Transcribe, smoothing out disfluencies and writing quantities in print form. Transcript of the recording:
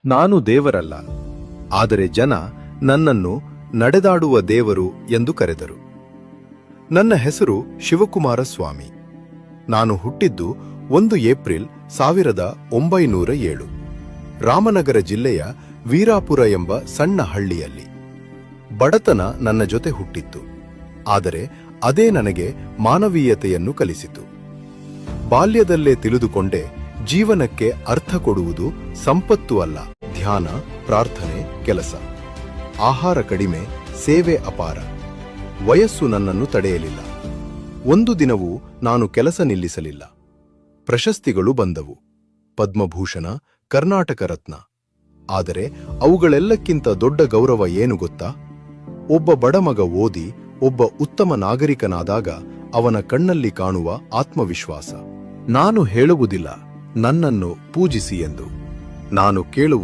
ನಾನು ದೇವರಲ್ಲ, ಆದರೆ ಜನ ನನ್ನನ್ನು ನಡೆದಾಡುವ ದೇವರು ಎಂದು ಕರೆದರು. ನನ್ನ ಹೆಸರು ಶಿವಕುಮಾರ ಸ್ವಾಮಿ. ನಾನು ಹುಟ್ಟಿದ್ದು 1 ಏಪ್ರಿಲ್ 1907 ರಾಮನಗರ ಜಿಲ್ಲೆಯ ವೀರಾಪುರ ಎಂಬ ಸಣ್ಣ ಹಳ್ಳಿಯಲ್ಲಿ. ಬಡತನ ನನ್ನ ಜೊತೆ ಹುಟ್ಟಿತ್ತು, ಆದರೆ ಅದೇ ನನಗೆ ಮಾನವೀಯತೆಯನ್ನು ಕಲಿಸಿತು. ಬಾಲ್ಯದಲ್ಲೇ ತಿಳಿದುಕೊಂಡೆ, ಜೀವನಕ್ಕೆ ಅರ್ಥ ಕೊಡುವುದು ಸಂಪತ್ತು ಅಲ್ಲ, ಧ್ಯಾನ, ಪ್ರಾರ್ಥನೆ, ಕೆಲಸ. ಆಹಾರ ಕಡಿಮೆ, ಸೇವೆ ಅಪಾರ. ವಯಸ್ಸು ನನ್ನನ್ನು ತಡೆಯಲಿಲ್ಲ. ಒಂದು ದಿನವೂ ನಾನು ಕೆಲಸ ನಿಲ್ಲಿಸಲಿಲ್ಲ. ಪ್ರಶಸ್ತಿಗಳು ಬಂದವು, ಪದ್ಮಭೂಷಣ, ಕರ್ನಾಟಕ ರತ್ನ. ಆದರೆ ಅವುಗಳೆಲ್ಲಕ್ಕಿಂತ ದೊಡ್ಡ ಗೌರವ ಏನು ಗೊತ್ತಾ? ಒಬ್ಬ ಬಡಮಗ ಓದಿ ಒಬ್ಬ ಉತ್ತಮ ನಾಗರಿಕನಾದಾಗ ಅವನ ಕಣ್ಣಲ್ಲಿ ಕಾಣುವ ಆತ್ಮವಿಶ್ವಾಸ. ನಾನು ಹೇಳುವುದಿಲ್ಲ ನನ್ನನ್ನು ಪೂಜಿಸಿ ಎಂದು. ನಾನು ಕೇಳುವುದು